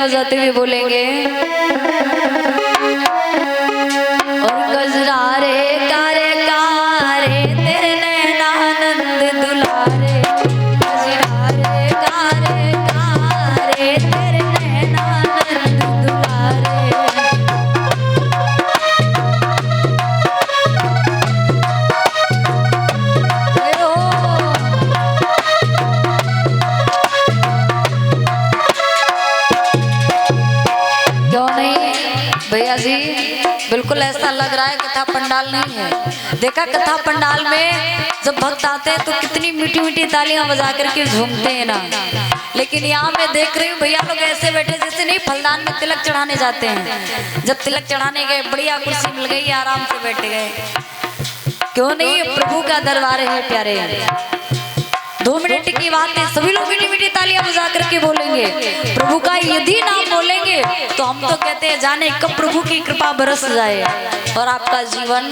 बजाते हुए बोलेंगे और गजरा रे कारे कारे तेरे नैनानंद दुलारे, गजरा रे कारे कारे तेरे नैनानंद दुलारे। भैया जी बिल्कुल ऐसा लग रहा है कथा पंडाल नहीं है। देखा कथा पंडाल में जब भक्त आते हैं तो कितनी मीठी मीठी तालियां बजा करके झूमते हैं ना, लेकिन यहाँ मैं देख रही हूँ भैया लोग ऐसे बैठे जैसे नहीं फलदान में तिलक चढ़ाने जाते हैं। जब तिलक चढ़ाने गए बढ़िया कुर्सी मिल गई आराम से बैठ गए। क्यों नहीं, प्रभु का दरबार है प्यारे। 2 मिनट की बात है, सभी लोग मीठी मीठी तालियां बजा करके बोलेंगे प्रभु का यदि नाम बोलेंगे तो हम तो कहते हैं जाने कब प्रभु की कृपा बरस जाए और आपका जीवन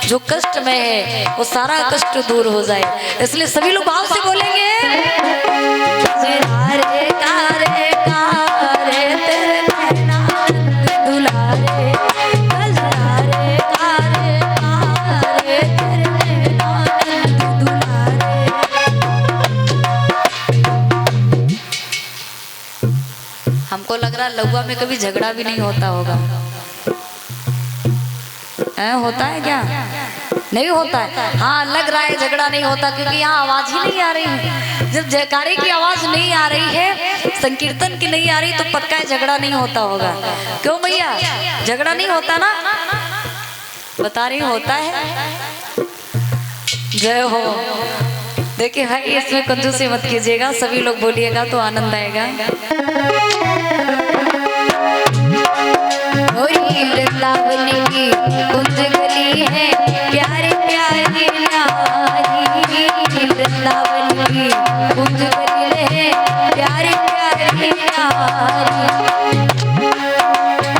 जो कष्ट में है वो सारा कष्ट दूर हो जाए। इसलिए सभी लोग भाव से बोलेंगे कारे कारे कारे तेरे नैनानंद दुलारे, गजरा रे कारे कारे तेरे नैनानंद दुलारे। हमको लग रहा लहुआ में कभी झगड़ा भी नहीं होता होगा। होता है क्या? नहीं होता है। हाँ लग रहा है झगड़ा नहीं होता क्योंकि यहाँ आवाज ही नहीं आ रही है। जब जयकारे की आवाज नहीं आ रही है, संकीर्तन की नहीं आ रही तो पक्का है झगड़ा नहीं होता होगा। क्यों भैया झगड़ा नहीं होता ना? बता रही होता है। जय हो। देखिए भाई इसमें कंजूसी मत कीजिएगा, सभी लोग बोलिएगा तो आनंद आएगा। वृंदावन की कुंज गली है प्यारे प्यारे नारी, वृंदावन की कुंज गली है प्यारे प्यारे नारी।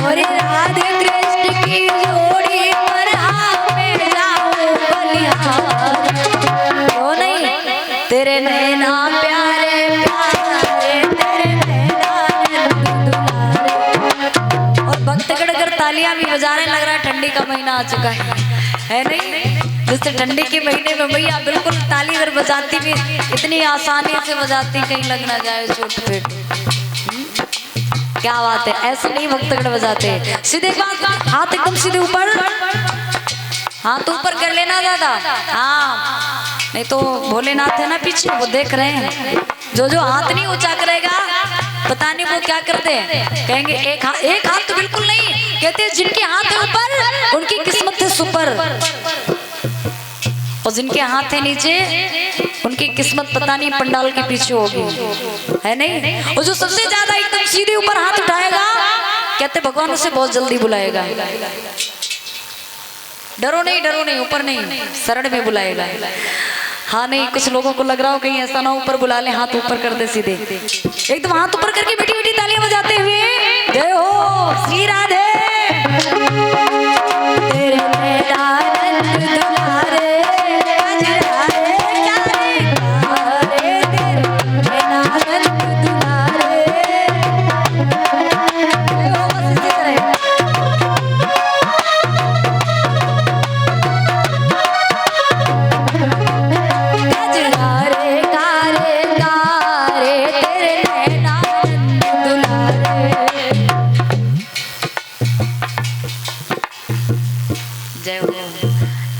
और राधे कृष्ण की जोड़ी पर मैं जाऊं बलिहारी। क्यों नहीं, तेरे नैना प्यारे प्यारे तेरे नैनानंद दुलारे। और भक्तगण अगर तालियां भी बजाने लग रहा है, ठंडी का महीना आ चुका है नहीं? जैसे ठंडी के महीने में भैया बिल्कुल ताली अगर बजाती भी इतनी आसानी से बजाती कहीं लग ना जाए चोट पेट। क्या बात है, ऐसे नहीं भक्तगण बजाते। सीधे हाथ एकदम सीधे ऊपर, हाथ ऊपर कर लेना दादा। हाँ नहीं तो भोलेनाथ है ना पीछे वो देख रहे हैं। जो हाथ नहीं ऊंचा करेगा पता नहीं वो क्या करते हैं, कहेंगे एक हाथ तो बिल्कुल नहीं, कहते हैं जिनके हाथ है ऊपर उनकी किस्मत है सुपर, और जिनके हाथ है नीचे उनकी किस्मत पता नहीं पंडाल के पीछे होगी, है नहीं? और जो सबसे ज्यादा एकदम सीधे ऊपर हाथ उठाएगा कहते भगवान उसे बहुत जल्दी बुलाएगा। डरो नहीं ऊपर नहीं, शरण में बुलाएगा। हाँ नहीं, कुछ लोगों को लग रहा हो कहीं ऐसा ना ऊपर बुला ले, हाथ ऊपर कर दे सीधे, एकदम हाथ ऊपर करके मीठी मीठी तालियां बजाते हुए जय हो श्री राधे। तेरे नैनानंद दुलारे, गजरा रे कारे कारे तेरे नैनानंद दुलारे। जय हो, बस इसी तरह।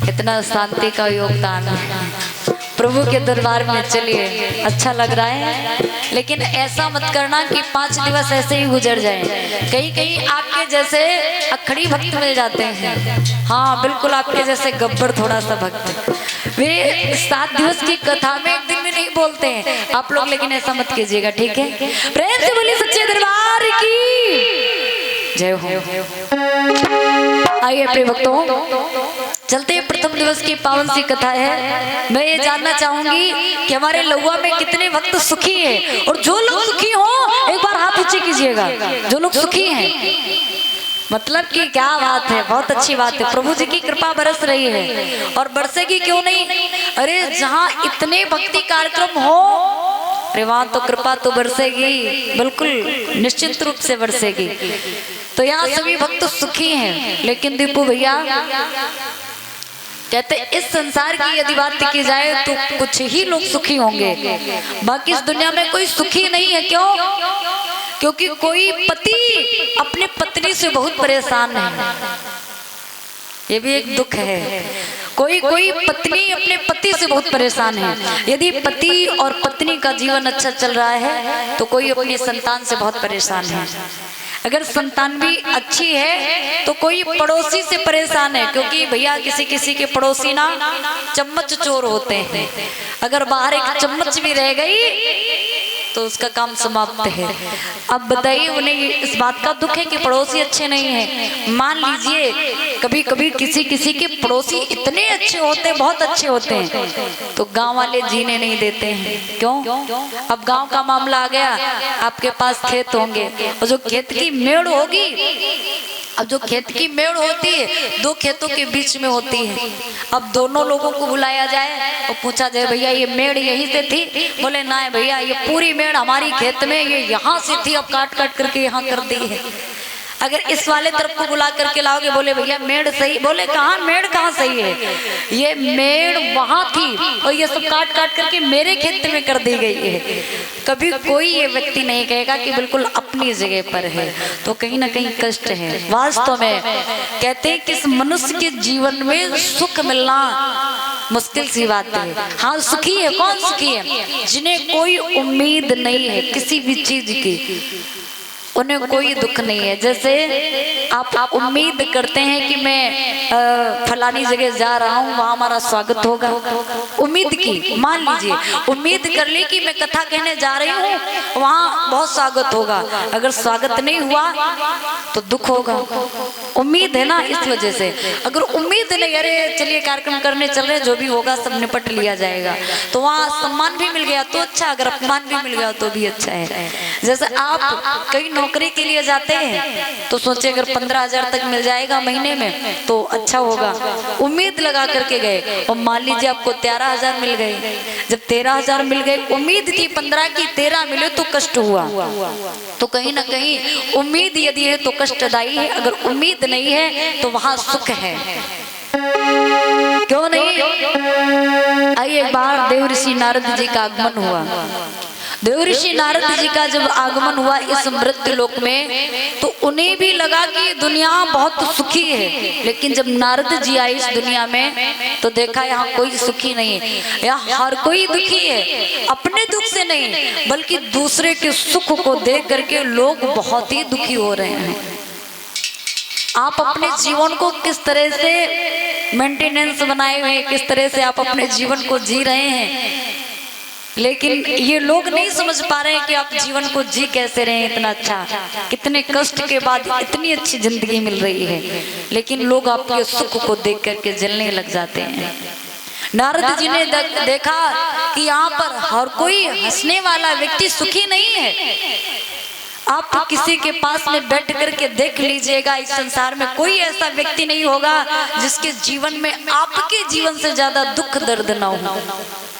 इतना शांति का योगदान प्रभु के दरबार में। चलिए अच्छा लग रहा है, लेकिन ऐसा मत करना कि 5 दिवस ऐसे ही गुजर जाए। कहीं आपके जैसे अखड़ी भक्त मिल जाते हैं। हाँ बिल्कुल आपके जैसे गब्बर थोड़ा सा भक्त, वे 7 दिवस की कथा में एक दिन में नहीं बोलते हैं आप लोग, लेकिन ऐसा मत कीजिएगा ठीक है? प्रेम से बोलिए सच्चे दरबार की जय हो। आइए प्रिय भक्तों चलते हैं, प्रथम दिवस की पावन सी कथा है। मैं ये जानना चाहूंगी कि हमारे लहुआ में कितने भक्त सुखी हैं, और जो लोग सुखी हो एक बार हाथ ऊंचे कीजिएगा। जो लोग सुखी हैं मतलब कि क्या बात है, बहुत अच्छी बात है। प्रभु जी की कृपा बरस रही है और बरसेगी क्यों नहीं। अरे जहाँ इतने भक्ति कार्यक्रम हो अरे वहां तो कृपा तो बरसेगी, बिल्कुल निश्चित रूप से बरसेगी। तो यहाँ सभी भक्त सुखी हैं, लेकिन दीपू भैया कहते इस संसार की यदि बात की जाए तो कुछ ही लोग सुखी होंगे, बाकी इस दुनिया में कोई सुखी नहीं है। क्यों? क्योंकि कोई पति अपनी पत्नी से बहुत परेशान है, ये भी एक दुख है। कोई पत्नी अपने पति से बहुत परेशान है। यदि पति और पत्नी का जीवन अच्छा चल रहा है तो कोई अपनी संतान से बहुत परेशान है। अगर संतान भी अच्छी है तो कोई पड़ोसी से परेशान है, क्योंकि भैया किसी के पड़ोसी ना चम्मच चोर होते हैं। अगर बाहर एक चम्मच भी रह गई तो उसका काम समाप्त है। अब बताइए उन्हें इस बात का दुख है कि पड़ोसी अच्छे नहीं है। मान लीजिए कभी कभी किसी के पड़ोसी इतने अच्छे होते हैं, बहुत अच्छे होते हैं, तो गांव वाले जीने नहीं देते हैं। क्यों? अब गांव का मामला आ गया, आपके पास खेत होंगे और जो खेत की मेड़ होगी, अब जो खेत की मेड़ होती है दो खेतों के बीच में होती है। अब दोनों लोगों को बुलाया जाए और पूछा जाए भैया ये मेड़ यहीं से थी? बोले ना भैया ये पूरी मेड़ हमारी खेत में ये यहाँ से थी, अब काट करके यहाँ कर दी है। अगर इस वाले तरफ को बुला करके लाओगे, बोले भैया मेड़ सही, बोले कहाँ मेड़ कहाँ सही है, ये मेड़ वहां थी और ये सब काट करके मेरे खेत में कर दी गई है। कभी कोई ये व्यक्ति नहीं कहेगा कि बिल्कुल अपनी जगह पर है, तो कहीं ना कहीं कष्ट है। वास्तव में कहते हैं कि इस मनुष्य के जीवन में सुख मिलना मुश्किल सी बात है। हाँ सुखी है, कौन सुखी है? जिन्हें कोई उम्मीद नहीं है किसी भी चीज की, उन्हें कोई दुख नहीं है। जैसे आप उम्मीद करते हैं कि मैं फलानी जगह जा रहा हूँ, वहाँ हमारा स्वागत होगा, उम्मीद की, मान लीजिए उम्मीद कर ली कि मैं कथा कहने जा रही हूँ, वहाँ बहुत स्वागत होगा। अगर स्वागत नहीं हुआ तो दुख होगा। उम्मीद है ना, इस वजह से। अगर उम्मीद नहीं, अरे चलिए कार्यक्रम करने चल रहे, जो भी होगा सब निपट लिया जाएगा, तो वहाँ सम्मान भी मिल गया तो अच्छा, अगर अपमान भी मिल गया तो भी अच्छा है। जैसे आप कई नौकरी के लिए जाते हैं तो सोचे अगर 15,000 तक मिल जाएगा महीने में तो अच्छा होगा, उम्मीद लगा करके गए और मान लीजिए आपको 13,000 मिल गए। जब 13,000 मिल गए, उम्मीद थी 15 की, 13 मिले तो कष्ट हुआ। तो कहीं ना कहीं उम्मीद यदि है तो कष्टदायी है, अगर उम्मीद नहीं है तो वहां सुख है। क्यों नहीं? आइए एक बार देव ऋषि नारद जी का आगमन हुआ। देव ऋषि नारद जी का जब आगमन हुआ इस मृत्यु लोक में, तो उन्हें भी लगा कि दुनिया बहुत सुखी है। लेकिन जब नारद जी आए इस दुनिया में तो देखा यहाँ कोई सुखी नहीं है, यहाँ हर कोई दुखी है। अपने दुख से नहीं बल्कि दूसरे के सुख को देख करके लोग बहुत ही दुखी हो रहे हैं। आप अपने जीवन को किस तरह से मेंटेनेंस बनाए हुए, किस तरह से आप अपने जीवन को जी रहे हैं, लेकिन ये लोग नहीं समझ पा रहे हैं कि आप जीवन को जी कैसे रहे हैं इतना अच्छा, कितने कष्ट के बाद इतनी अच्छी जिंदगी मिल रही है, लेकिन लोग आपके सुख को देख करके जलने लग जाते हैं। नारद जी ने देखा कि यहाँ पर हर कोई हंसने वाला व्यक्ति सुखी नहीं है। आप किसी के पास में बैठ करके देख लीजिएगा, इस संसार में कोई ऐसा व्यक्ति नहीं होगा जिसके जीवन में आपके जीवन से ज्यादा दुख दर्द ना हो।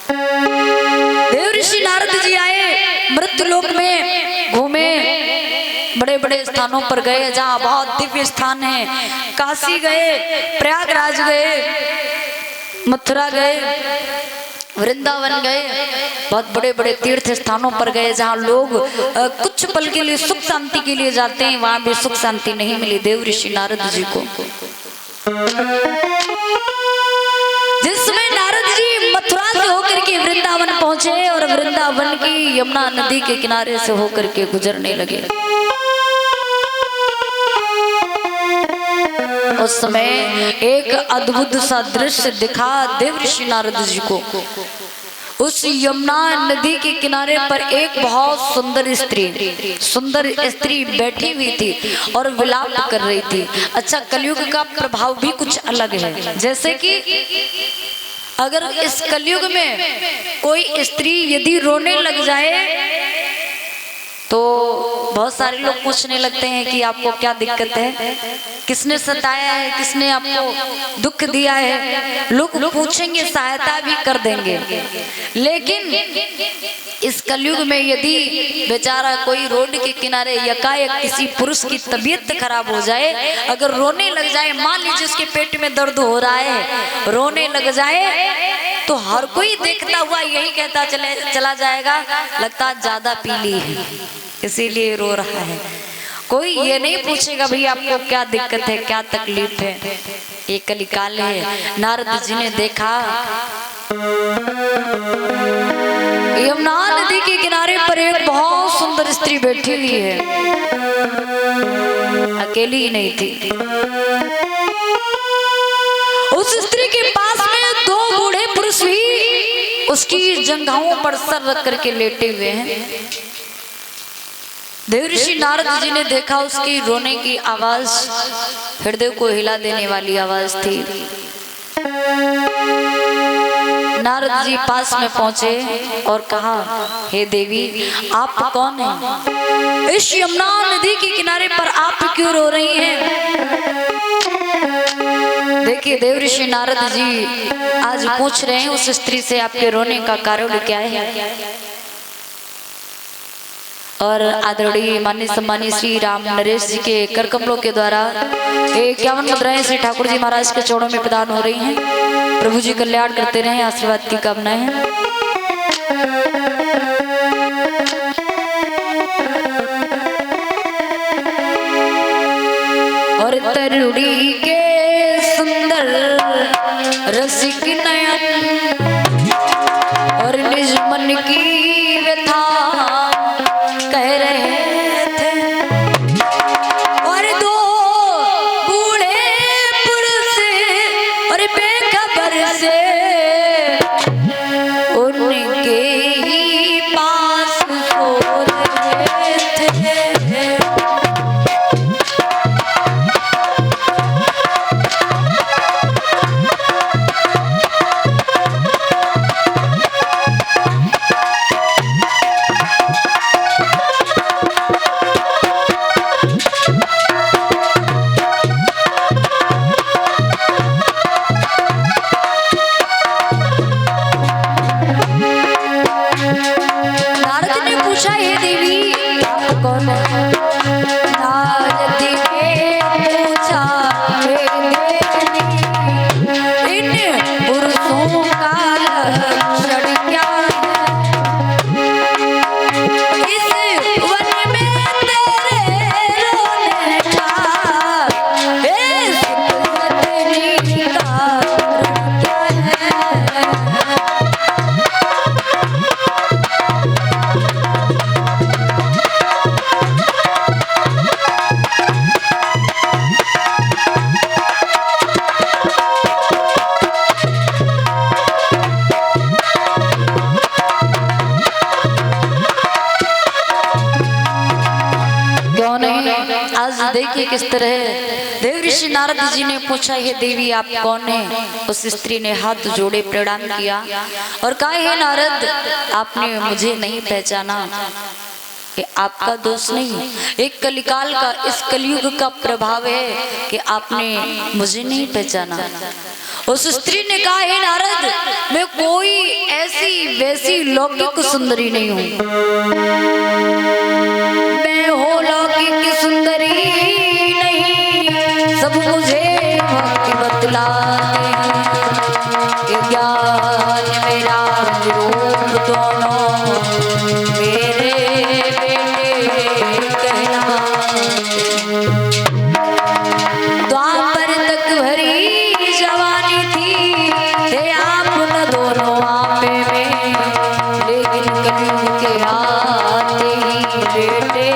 देव ऋषि नारद जी आए, मृत्यु लोक में घूमे, बड़े बड़े स्थानों पर गए जहाँ बहुत दिव्य स्थान है। काशी गए, प्रयागराज गए, मथुरा गए, वृंदावन गए, बहुत बड़े बड़े तीर्थ स्थानों पर गए जहाँ लोग कुछ पल के लिए सुख शांति के लिए जाते हैं। वहां भी सुख शांति नहीं मिली देव ऋषि नारद जी को। जिसमें नारद जी मथुरा से होकर के वृंदावन पहुंचे और वृंदावन की यमुना नदी के किनारे से होकर के गुजरने लगे। उस समय एक अद्भुत सा दृश्य दिखा देव ऋषि नारद जी को। उस यमुना नदी के किनारे पर एक बहुत सुंदर स्त्री बैठी हुई थी और विलाप कर रही थी। अच्छा, कलयुग का प्रभाव भी कुछ अलग है। जैसे कि अगर इस कलयुग में कोई स्त्री यदि रोने लग जाए तो बहुत सारे लोग पूछने लगते हैं कि आपको क्या दिक्कत है, किसने सताया है, किसने आपको दुख दिया है। लोग पूछेंगे, सहायता भी कर देंगे, लेकिन इस कलयुग में यदि बेचारा कोई रोड के किनारे यकायक किसी पुरुष की तबीयत खराब हो जाए, अगर रोने लग जाए, मान लीजिए उसके पेट में दर्द हो रहा है, रोने लग जाए, तो हर कोई देखता हुआ यही कहता चला जाएगा, लगता ज्यादा पीली है इसीलिए रो रहा है। कोई ये नहीं पूछेगा भाई आपको क्या दिक्कत है, क्या तकलीफ है। ये कलिकाल है। नारद जी ने देखा यमुना नदी के किनारे पर एक बहुत सुंदर स्त्री बैठी हुई है, अकेली ही नहीं थी। उस स्त्री के पास में दो बूढ़े पुरुष भी उसकी जंघाओं पर सर रख करके लेटे हुए हैं। देवऋषि नारद जी ने देखा उसकी रोने की आवाज हृदय को हिला देने वाली आवाज थी। नारद जी पास में पहुंचे और कहा, हे देवी आप कौन हैं? इस यमुना नदी के किनारे पर आप क्यों रो रही हैं? देखिए देवऋषि नारद जी आज पूछ रहे हैं उस स्त्री से आपके रोने का कारण क्या है। और आदरणीय माननीय सम्मानीय श्री राम नरेश जी के कर कमलों के द्वारा 51 मुद्राएं श्री ठाकुर जी महाराज के चरणों में प्रदान हो रही हैं। प्रभु जी कल्याण करते रहें, आशीर्वाद की कामनाएं हैं। और तरुणी के सुंदर रसिक नयन और निज मन की व्यथा कह रहे थे। और दो बूढ़े पुरुष और बेखबर से उनके ही पास सो रहे थे। देखिए किस तरह देवऋषि नारद जी ने पूछा, हे देवी आप कौन हैं? उस स्त्री ने हाथ जोड़े प्रणाम किया और कहा, हे नारद आपने मुझे नहीं पहचाना, कि आपका दोष नहीं, एक कलिकाल का इस कलयुग का प्रभाव है कि आपने मुझे नहीं पहचाना। उस स्त्री ने कहा, हे नारद मैं कोई ऐसी वैसी लौकिक सुंदरी नहीं हूँ, मैं हो लौकिक सुंदरी नहीं, सब मुझे भक्ति बतलाते हैं, ज्ञान मेरा रूप दोनों मेरे बेटे कहलाते। द्वापर तक भरी जवानी थी थे आप न दोनों आपे में, लेकिन कलयुग के आते ही बेटे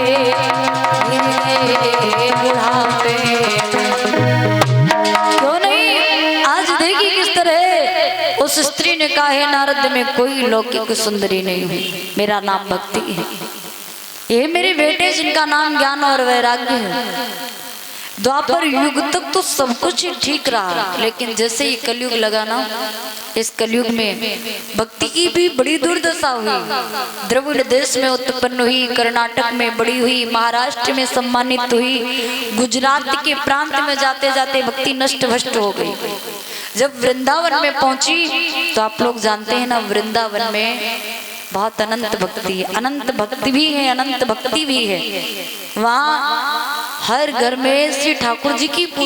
बुढ़ापे। क्यों नहीं, आज देखिए किस तरह उस स्त्री ने कहा, है नारद में कोई लौकिक सुंदरी नहीं हूँ, मेरा नाम भक्ति है, ये मेरे बेटे जिनका नाम ज्ञान और वैराग्य है। द्वापर युग तक तो सब कुछ ही ठीक रहा, लेकिन जैसे ये कलयुग लगा ना, इस कलयुग में भक्ति की भी बड़ी दुर्दशा हुई। द्रविड़ देश में उत्पन्न हुई, कर्नाटक में बड़ी हुई, महाराष्ट्र में सम्मानित हुई, गुजरात के प्रांत में जाते जाते भक्ति नष्ट भ्रष्ट हो गई। जब वृंदावन में पहुंची तो आप लोग जानते हैं ना, वृंदावन में बहुत अनंत भक्ति है, अनंत भक्ति भी है, अनंत भक्ति भी है। वहाँ हर घर में श्री ठाकुर जी की